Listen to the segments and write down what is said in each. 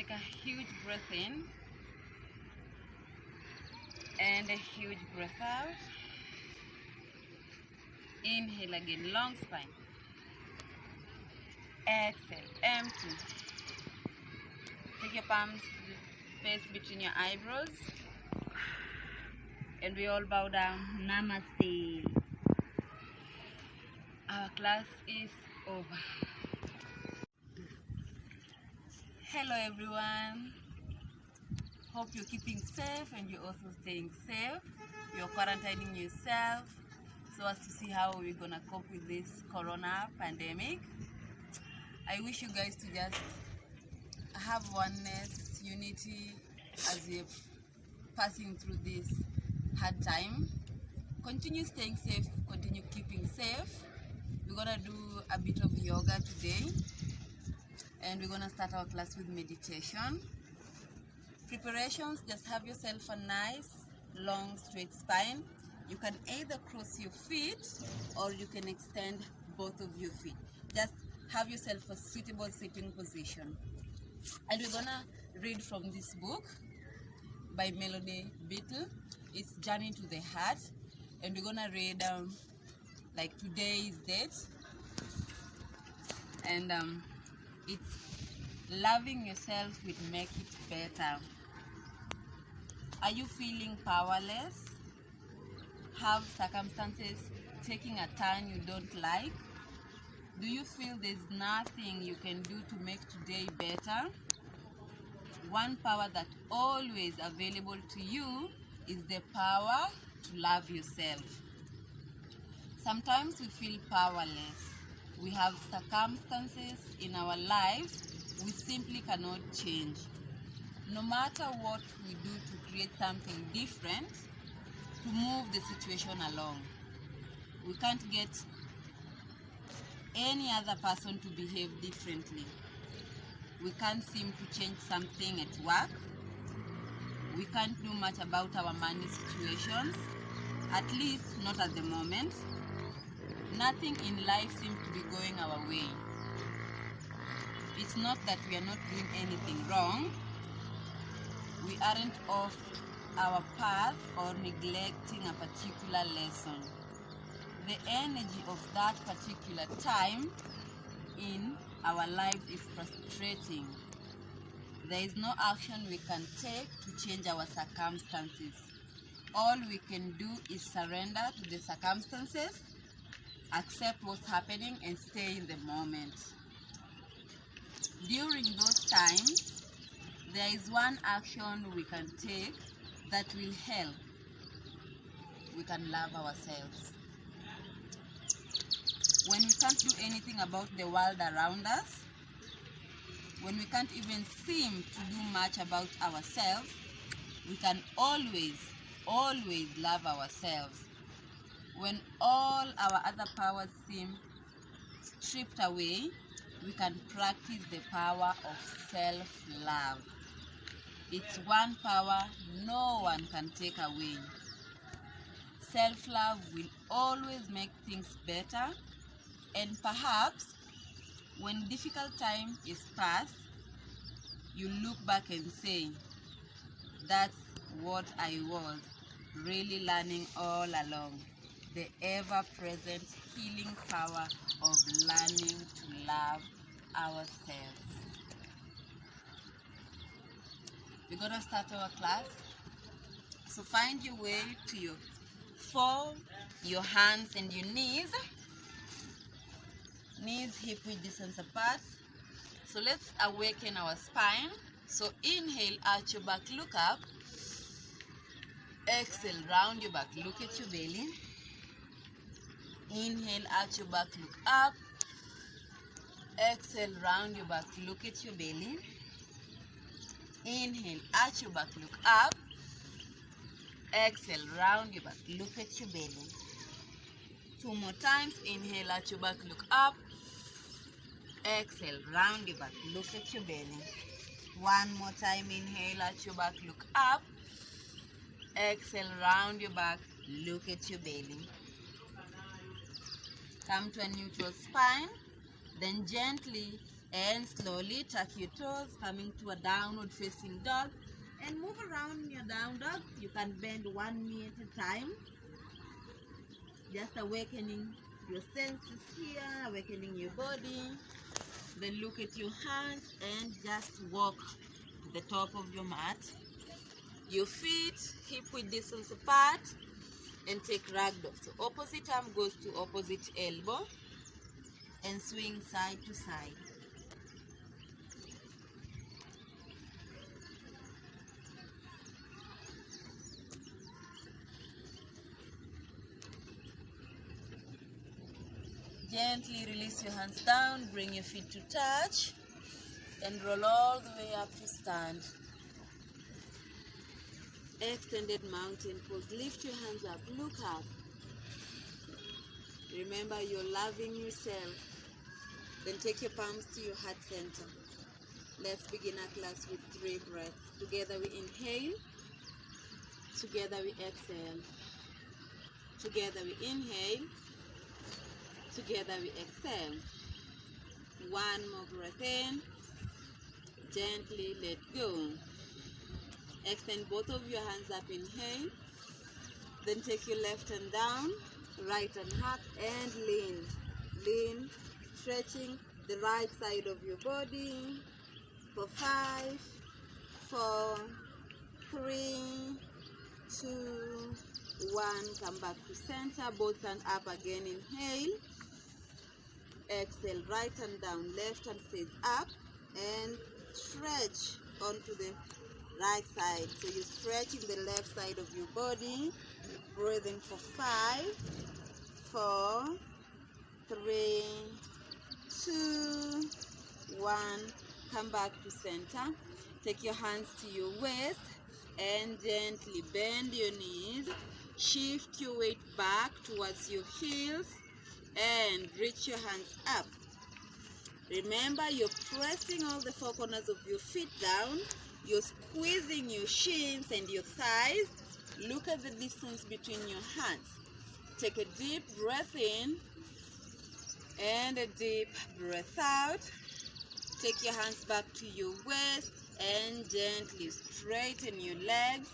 Take a huge breath in and a huge breath out. Inhale again, long spine. Exhale, empty. Take your palms, space between your eyebrows, and we all bow down. Namaste. Our class is over. Hello everyone. Hope you're keeping safe and you're also staying safe. You're quarantining yourself so as to see how we're gonna cope with this corona pandemic. I wish you guys to just have oneness, unity as you're passing through this hard time. Continue staying safe, continue keeping safe. We're gonna do a bit of yoga today, and we're gonna start our class with meditation. Preparations: just have yourself a nice long straight spine. You can either cross your feet or you can extend both of your feet. Just have yourself a suitable sitting position. And we're gonna read from this book by Melody Beattle. It's Journey to the Heart, and we're gonna read like today's date, and it's loving yourself will make it better. Are you feeling powerless? Have circumstances taking a turn you don't like? Do you feel there's nothing you can do to make today better? One power that always available to you is the power to love yourself. Sometimes we feel powerless. We have circumstances in our lives we simply cannot change. No matter what we do to create something different, to move the situation along, we can't get any other person to behave differently. We can't seem to change something at work. We can't do much about our money situations, at least not at the moment. Nothing in life seems to be going our way. It's not that we are not doing anything wrong. We aren't off our path or neglecting a particular lesson. The energy of that particular time in our lives is frustrating. There is no action we can take to change our circumstances. All we can do is surrender to the circumstances, accept what's happening, and stay in the moment. During those times, there is one action we can take that will help. We can love ourselves. When we can't do anything about the world around us, when we can't even seem to do much about ourselves, we can always love ourselves. When all our other powers seem stripped away, we can practice the power of self-love. It's one power no one can take away. Self-love will always make things better, and perhaps when difficult time is past, you look back and say, that's what I was really learning all along. The ever-present healing power of learning to love ourselves. We're gonna start our class. So find your way to your hands and your knees. Knees hip-width distance apart. So let's awaken our spine. So inhale, arch your back, look up. Exhale, round your back, look at your belly. Inhale, arch your back, look up. Exhale, round your back, look at your belly. Inhale, arch your back, look up. Exhale, round your back, look at your belly. Two more times. Inhale, arch your back, look up. Exhale, round your back, look at your belly. One more time. Inhale, arch your back, look up. Exhale, round your back, look at your belly. Come to a neutral spine. Then gently And slowly tuck your toes, coming to a downward facing dog. And move around your down dog. You can bend 1 knee at a time. Just awakening your senses here, awakening your body. Then look at your hands and just walk to the top of your mat. Your feet hip width distance apart and take ragdoll. So opposite arm goes to opposite elbow and swing side to side. Gently release your hands down, bring your feet to touch, and roll all the way up to stand. Extended mountain pose. Lift your hands up, look up. Remember, you're loving yourself. Then take your palms to your heart center. Let's begin our class with 3 breaths. Together we inhale. Together we exhale. Together we inhale. Together we exhale. 1 more breath in. Gently let go. Extend both of your hands up, inhale. Then take your left hand down, right hand up, and lean. Lean, stretching the right side of your body. For 5, 4, 3, 2, 1. Come back to center. Both hands up again. Inhale. Exhale. Right hand down. Left hand stays up. And stretch onto the right side. So you're stretching the left side of your body. Breathing for 5, 4, 3, 2, 1. Come back to center. Take your hands to your waist and gently bend your knees. Shift your weight back towards your heels and reach your hands up. Remember, you're pressing all the 4 corners of your feet down. You're squeezing your shins and your thighs. Look at the distance between your hands. Take a deep breath in and a deep breath out. Take your hands back to your waist and gently straighten your legs.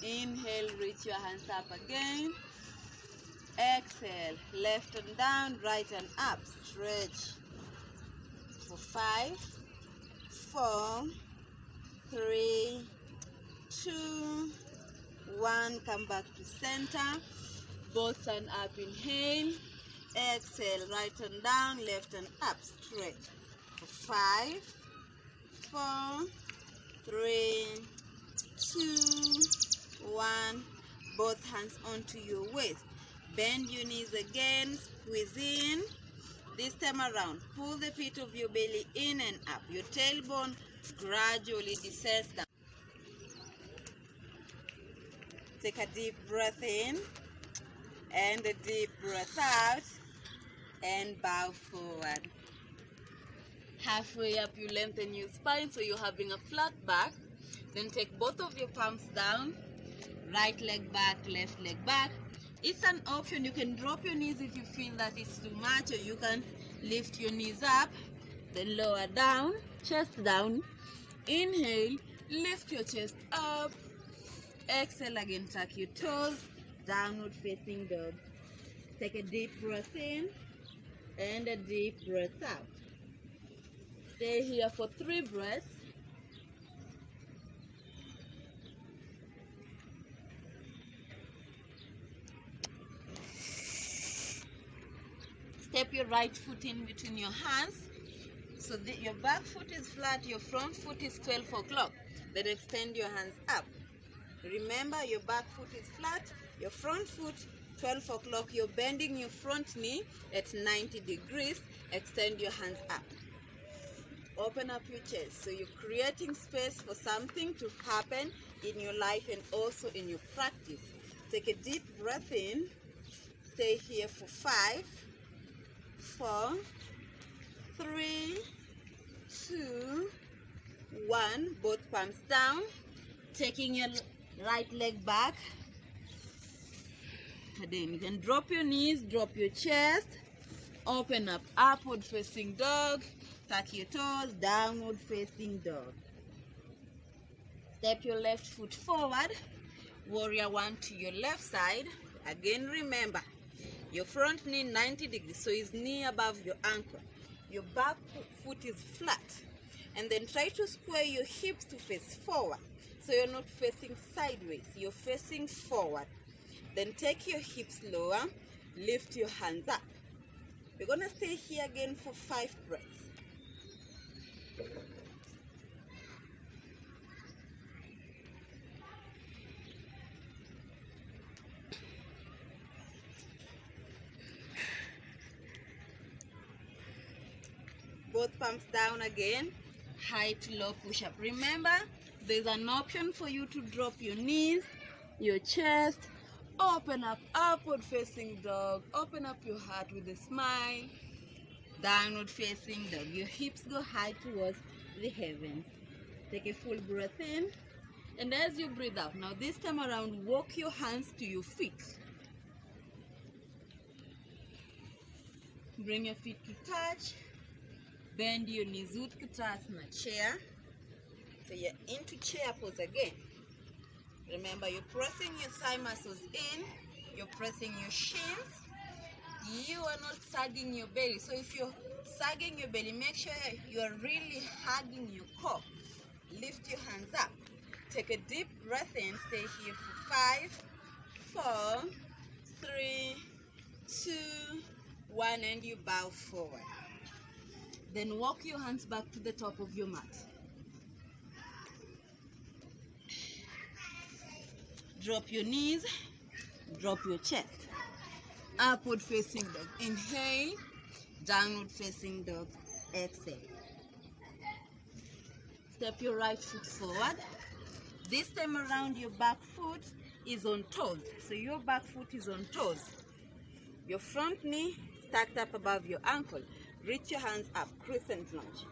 Inhale, reach your hands up again. Exhale, left hand down, right hand up. Stretch for 5, 4, 3, 2, 1. Come back to center. Both hand up, inhale. Exhale, right hand down, left hand up. Stretch for 5, 4, 3, 2, 1. Both hands onto your waist. Bend your knees again, squeeze in. This time around, pull the pit of your belly in and up. Your tailbone gradually descends down. Take a deep breath in and a deep breath out and bow forward. Halfway up, you lengthen your spine so you're having a flat back. Then take both of your palms down. Right leg back, left leg back. It's an option. You can drop your knees if you feel that it's too much, or you can lift your knees up, then lower down, chest down. Inhale, lift your chest up. Exhale again, tuck your toes, downward facing dog. Take a deep breath in and a deep breath out. Stay here for 3 breaths. Step your right foot in between your hands. So your back foot is flat, your front foot is 12 o'clock. Then extend your hands up. Remember, your back foot is flat, your front foot 12 o'clock. You're bending your front knee at 90 degrees. Extend your hands up. Open up your chest. So you're creating space for something to happen in your life and also in your practice. Take a deep breath in. Stay here for 5, 4, 3, 2, 1. Both palms down. Taking your right leg back. Then you can drop your knees, drop your chest. Open up, upward facing dog. Tuck your toes, downward facing dog. Step your left foot forward, warrior one to your left side. Again, remember, your front knee 90 degrees, so it's knee above your ankle. Your back foot is flat. And then try to square your hips to face forward. So you're not facing sideways, you're facing forward. Then take your hips lower, lift your hands up. We're gonna stay here again for 5 breaths. Both palms down again, high to low push-up. Remember, there's an option for you to drop your knees, your chest, open up, upward facing dog, open up your heart with a smile, downward facing dog. Your hips go high towards the heavens. Take a full breath in, and as you breathe out, now this time around, walk your hands to your feet. Bring your feet to touch. Bend your knees, Utkatasana, chair. So you're into chair pose again. Remember, you're pressing your thigh muscles in, you're pressing your shins. You are not sagging your belly. So if you're sagging your belly, make sure you are really hugging your core. Lift your hands up. Take a deep breath in. Stay here for 5, 4, 3, 2, 1, and you bow forward. Then walk your hands back to the top of your mat. Drop your knees, drop your chest. Upward facing dog. Inhale, downward facing dog. Exhale. Step your right foot forward. This time around, your back foot is on toes. So your back foot is on toes. Your front knee stacked up above your ankle. Reach your hands up, crescent lunge.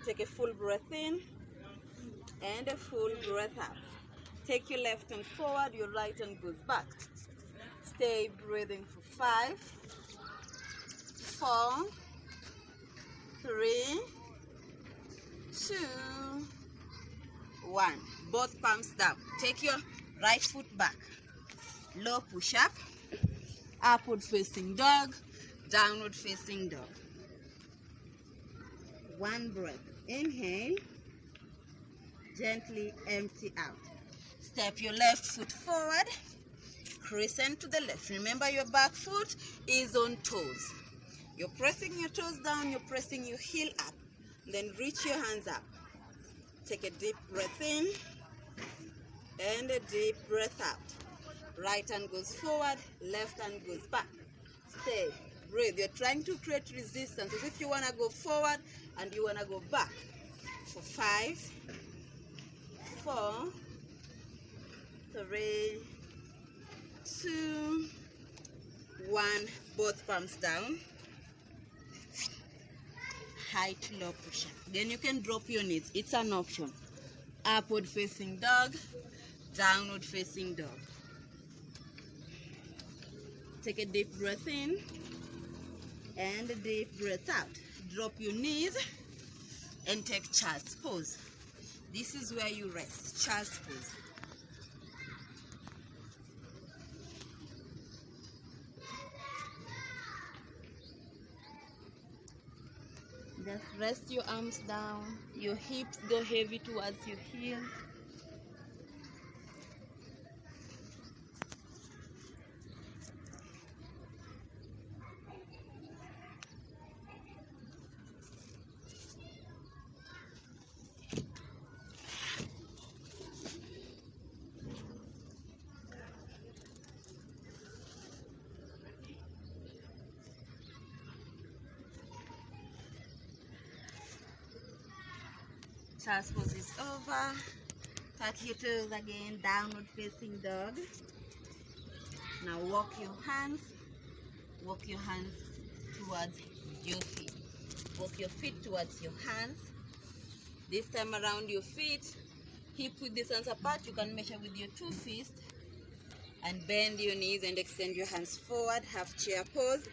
Take a full breath in and a full breath out. Take your left hand forward, your right hand goes back. Stay breathing for 5, 4, 3, 2, 1. Both palms down. Take your right foot back. Low push up. Upward facing dog. Downward facing dog. 1 breath. Inhale. Gently empty out. Step your left foot forward. Crescent to the left. Remember, your back foot is on toes. You're pressing your toes down. You're pressing your heel up. Then reach your hands up. Take a deep breath in and a deep breath out. Right hand goes forward. Left hand goes back. Stay. Breathe. You're trying to create resistance as if you want to go forward and you want to go back. For 5, 4, 3, 2, 1. Both palms down. High to low push up. Then you can drop your knees. It's an option. Upward facing dog, downward facing dog. Take a deep breath in and a deep breath out. Drop your knees and take child's pose. This is where you rest. Child's pose. Just rest your arms down. Your hips go heavy towards your heels. Child's pose is over. Tuck your toes again, downward facing dog. Now walk your hands towards your feet. Walk your feet towards your hands. This time around, your feet hip width distance apart. You can measure with your 2 fists and bend your knees and extend your hands forward. Half chair pose.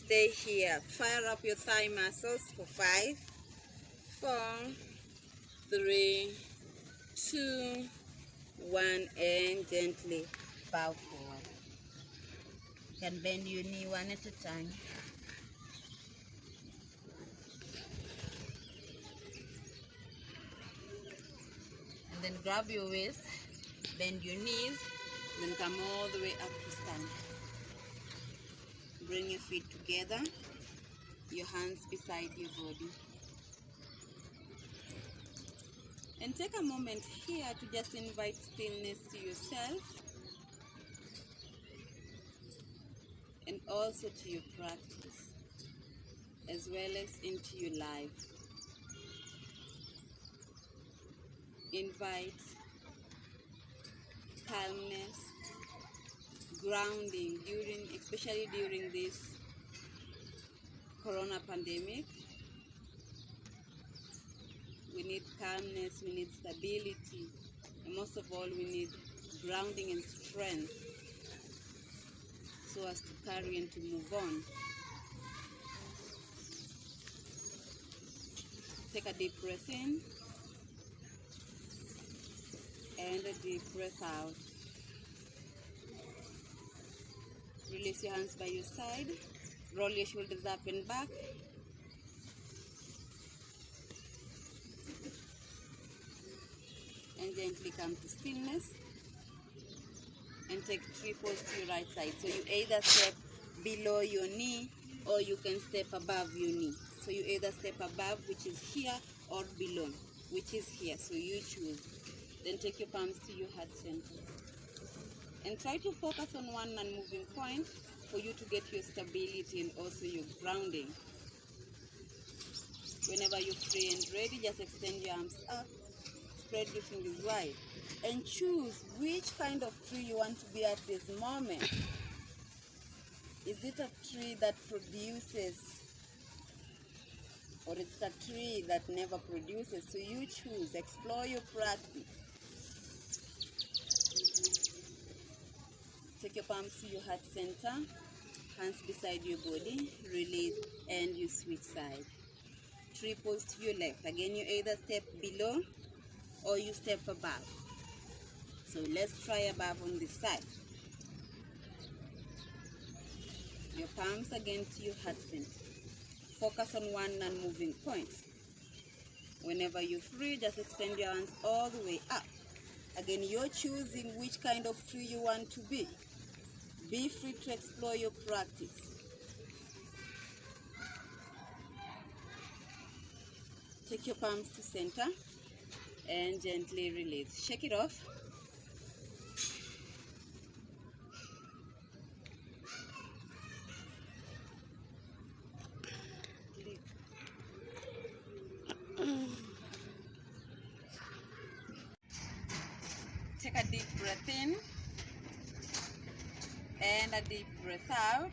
stay here. Fire up your thigh muscles for 5, 4, 3, 2, 1, and gently bow forward. You can bend your knee one at a time. And then grab your waist, bend your knees, then come all the way up to stand. Bring your feet together, your hands beside your body. And take a moment here to just invite stillness to yourself and also to your practice, as well as into your life. Invite calmness, grounding especially during this corona pandemic. We need calmness, we need stability, and most of all, we need grounding and strength so as to carry and to move on. Take a deep breath in and a deep breath out. Release your hands by your side. Roll your shoulders up and back. And gently come to stillness. And take 3 folds to your right side. So you either step below your knee or you can step above your knee. So you either step above, which is here, or below, which is here. So you choose. Then take your palms to your heart center. And try to focus on one non-moving point for you to get your stability and also your grounding. Whenever you're free and ready, just extend your arms up, spread your fingers wide, and choose which kind of tree you want to be at this moment. Is it a tree that produces, or it's a tree that never produces? So you choose, explore your practice. Take your palms to your heart center, hands beside your body, release, and you switch side. 3 pulls to your left. Again, you either step below or you step above. So let's try above on this side. Your palms again to your heart center. Focus on one non-moving point. Whenever you're free, just extend your hands all the way up. Again, you're choosing which kind of tree you want to be. Be free to explore your practice. Take your palms to center and gently release. Shake it off. Take a deep breath in and a deep breath out.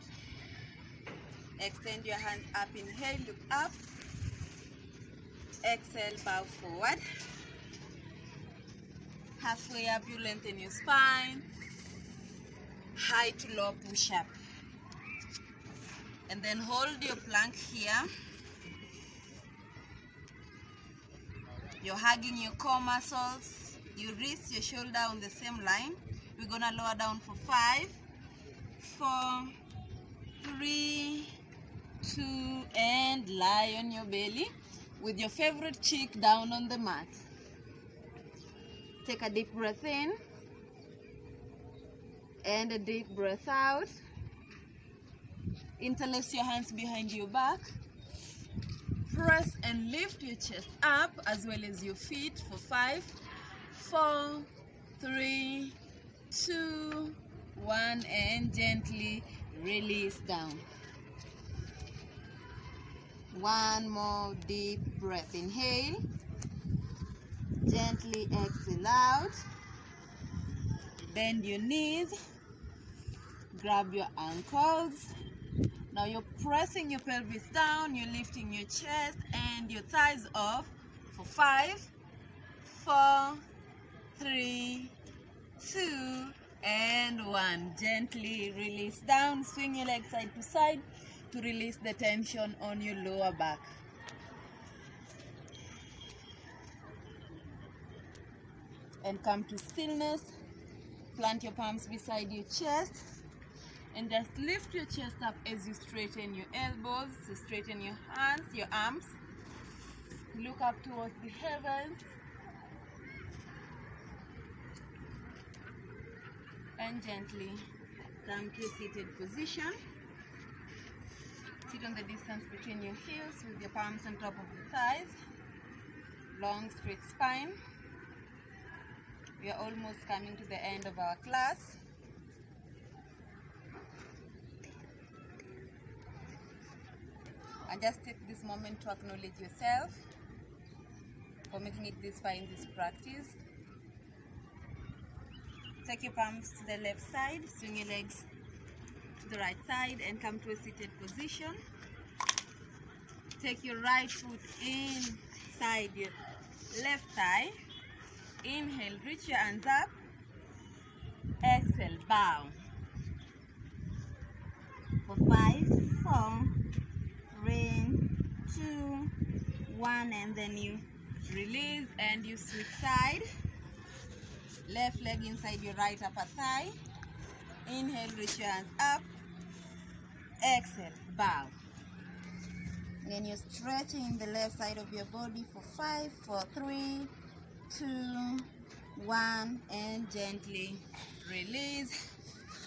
Extend your hands up, inhale, look up. Exhale, bow forward. Halfway up, you lengthen your spine. High to low push up. And then hold your plank here. You're hugging your core muscles. You wrist your shoulder on the same line. We're gonna lower down for 5, 4, 3, 2, and lie on your belly with your favorite cheek down on the mat. Take a deep breath in and a deep breath out. Interlace your hands behind your back. Press and lift your chest up as well as your feet for 5, 4, 3, 2, 1, and gently release down. One more deep breath. Inhale. Gently exhale out. Bend your knees. Grab your ankles. Now you're pressing your pelvis down. You're lifting your chest and your thighs off for 5, 4, 3, 2, and 1. Gently release down. Swing your legs side to side. to release the tension on your lower back. And come to stillness. Plant your palms beside your chest and just lift your chest up as you straighten your elbows. So straighten your hands, your arms. Look up towards the heavens. And gently come to a seated position. Sit on the distance between your heels with your palms on top of the thighs. Long straight spine. We are almost coming to the end of our class. And just take this moment to acknowledge yourself for making it this far in this practice. Take your palms to the left side, swing your legs to the right side and come to a seated position. Take your right foot inside your left thigh. Inhale, reach your hands up. Exhale, bow. For 5, 4, 3, 2, 1, and then you release and you switch side. Left leg inside your right upper thigh. Inhale, reach your hands up. Exhale, bow. Then you're stretching the left side of your body for 5, 4, 3, 2, 1, and gently release.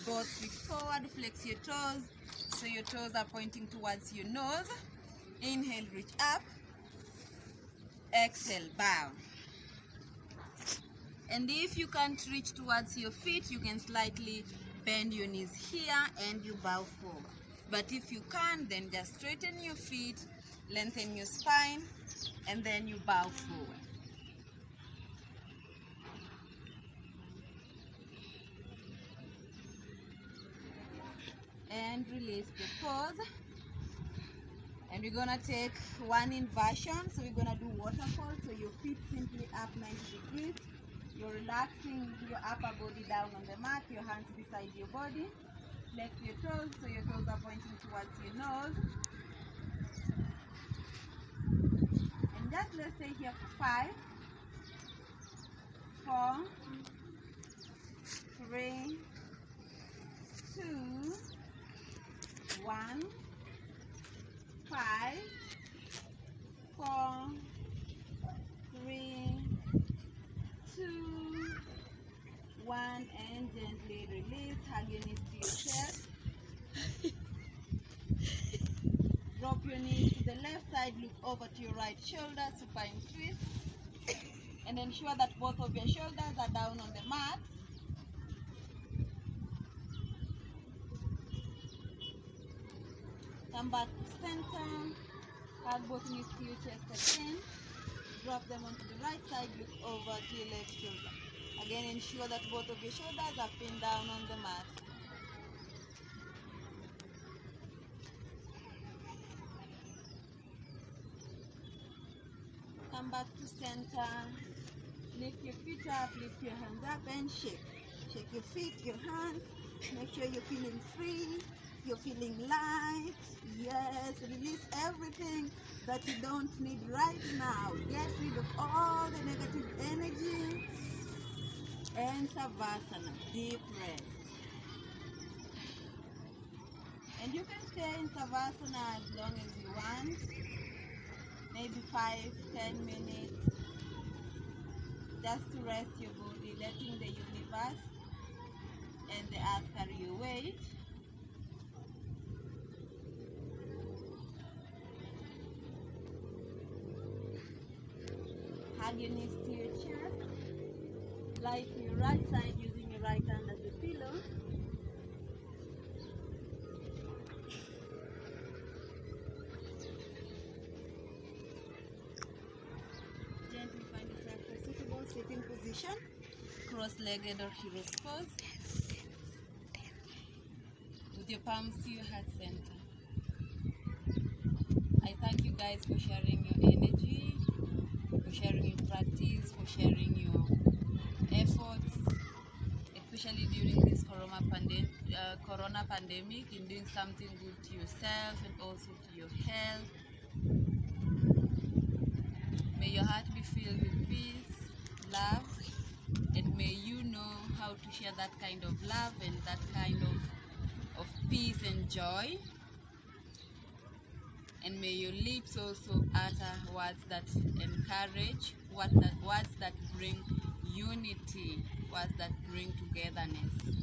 Both feet forward, flex your toes so your toes are pointing towards your nose. Inhale, reach up. Exhale, bow. And if you can't reach towards your feet, you can slightly bend your knees here and you bow forward. But if you can't, then just straighten your feet, lengthen your spine, and then you bow forward. And release the pose. And we're gonna take one inversion. So we're gonna do waterfall. So your feet simply up 90 degrees. You're relaxing your upper body down on the mat, your hands beside your body. Flex your toes so your toes are pointing towards your nose. And just let's stay here for 5, 4, 3, 2, 1, 5, 4, 3, 2, 1, and gently release. Hug your knees to your chest. Drop your knees to the left side, look over to your right shoulder, supine twist. And ensure that both of your shoulders are down on the mat. Come back to center. Hug both knees to your chest again. Drop them onto the right side, look over to your left shoulder. Again, ensure that both of your shoulders are pinned down on the mat. Come back to center. Lift your feet up, lift your hands up and shake. Shake your feet, your hands. Make sure you're feeling free. You're feeling light. Yes, release everything that you don't need right now. Get rid of all the negative energy. And Savasana, deep rest. And you can stay in Savasana as long as you want. Maybe 5-10 minutes. Just to rest your body, letting the universe and the earth carry your weight. Hug your knees to your chest. Lie to your right side using your right hand as a pillow. Gently find yourself a suitable sitting position, cross-legged or hero's pose, with your palms to your heart center. I thank you guys for sharing your energy, for sharing your practice, for sharing your efforts, especially during this corona pandemic, in doing something good to yourself and also to your health. May your heart be filled with peace, love, and may you know how to share that kind of love and that kind of peace and joy. And may your lips also utter words that encourage, words that bring unity, words that bring togetherness.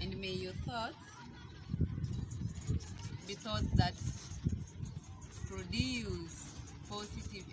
And may your thoughts be thoughts that produce positive